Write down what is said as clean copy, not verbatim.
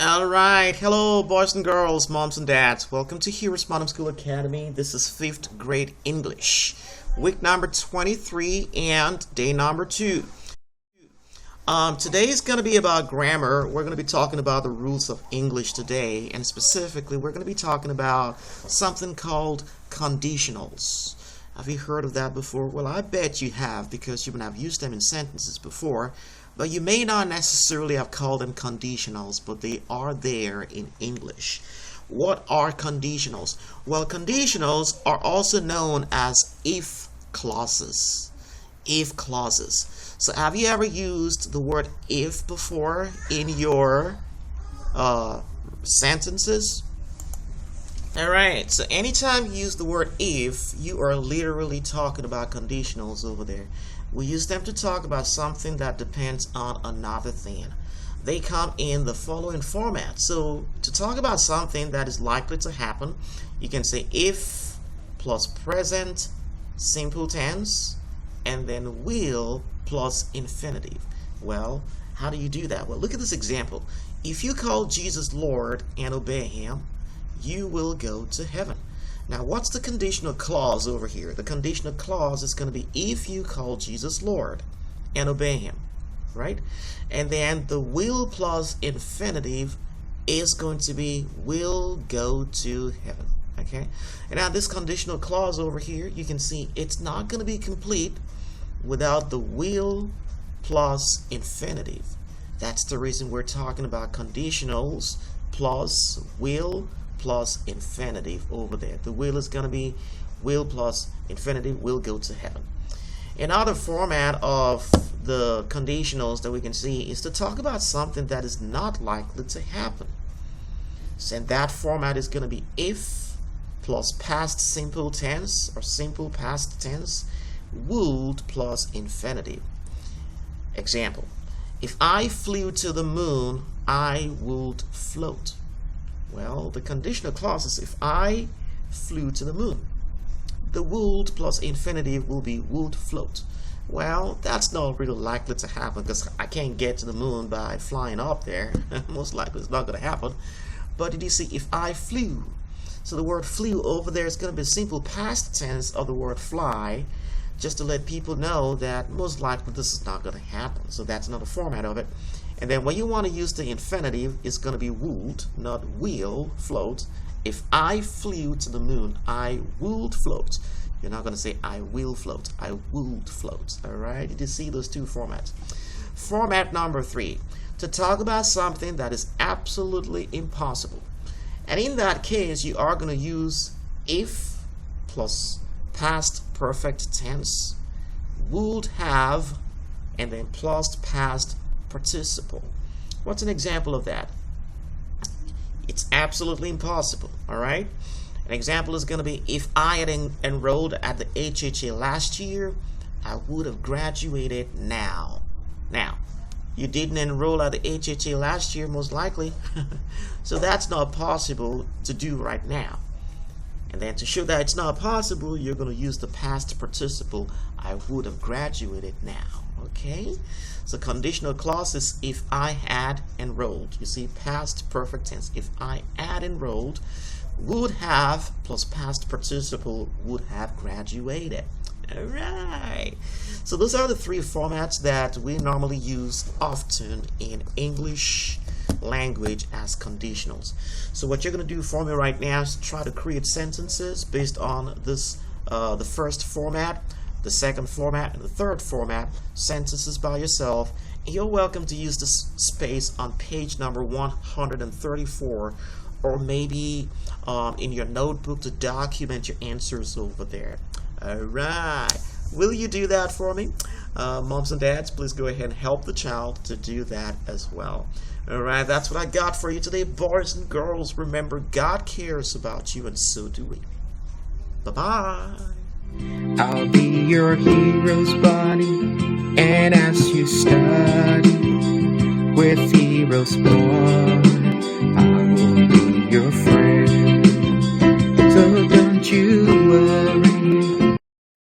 Alright, hello boys and girls, moms and dads. Welcome to HeroesMart School Academy. This is 5th grade English, week number 23 and day number 2. Today is going to be about grammar. We're going to be talking about the rules of English today, and specifically we're going to be talking about something called conditionals. Have you heard of that before? Well, I bet you have, because you may have used them in sentences before. But you may not necessarily have called them conditionals, but they are there in English. What are conditionals? Well, conditionals are also known as if clauses. If clauses. So have you ever used the word if before in your sentences? Alright, so anytime you use the word if, you are literally talking about conditionals over there. We use them to talk about something that depends on another thing. They come in the following format. So to talk about something that is likely to happen, you can say if plus present simple tense and then will plus infinitive. Well, how do you do that? Well, look at this example. If you call Jesus Lord and obey him, you will go to heaven. Now, what's the conditional clause over here? The conditional clause is going to be if you call Jesus Lord and obey him, right? And then the will plus infinitive is going to be will go to heaven, okay? And now this conditional clause over here, you can see it's not going to be complete without the will plus infinitive. That's the reason we're talking about conditionals plus will plus infinitive over there. The will is going to be will plus infinitive, will go to heaven. Another format of the conditionals that we can see is to talk about something that is not likely to happen. So that format is going to be if plus past simple tense or simple past tense, would plus infinitive. Example, if I flew to the moon, I would float. Well, the conditional clause is if I flew to the moon. The would plus infinitive will be would float. Well, that's not really likely to happen because I can't get to the moon by flying up there. Most likely it's not going to happen. But did you see if I flew? So the word flew over there is going to be simple past tense of the word fly, just to let people know that most likely this is not going to happen. So that's another format of it. And then when you want to use the infinitive, it's going to be would, not will, float. If I flew to the moon, I would float. You're not going to say I will float. I would float. All right? Did you see those two formats? Format number 3, to talk about something that is absolutely impossible. And in that case, you are going to use if plus past perfect tense, would have, and then plus past participle. What's an example of that? It's absolutely impossible. All right, an example is going to be if I had enrolled at the HHA last year, I would have graduated now. Now, you didn't enroll at the HHA last year, most likely. So that's not possible to do right now. And then to show that it's not possible, you're going to use the past participle, I would have graduated now. Okay, so conditional clause is if I had enrolled. You see, past perfect tense. If I had enrolled, would have plus past participle, would have graduated. All right. So those are the 3 formats that we normally use often in English language as conditionals. So what you're going to do for me right now is try to create sentences based on this, the first format, the second format, and the third format, sentences by yourself. You're welcome to use this space on page number 134, or maybe in your notebook to document your answers over there. All right, will you do that for me? Moms and dads, please go ahead and help the child to do that as well. All right, that's what I got for you today, boys and girls. Remember, God cares about you, and so do we. Bye-bye. I'll be your hero's buddy, and as you study with HeroesMart. I will be your friend, so don't you worry.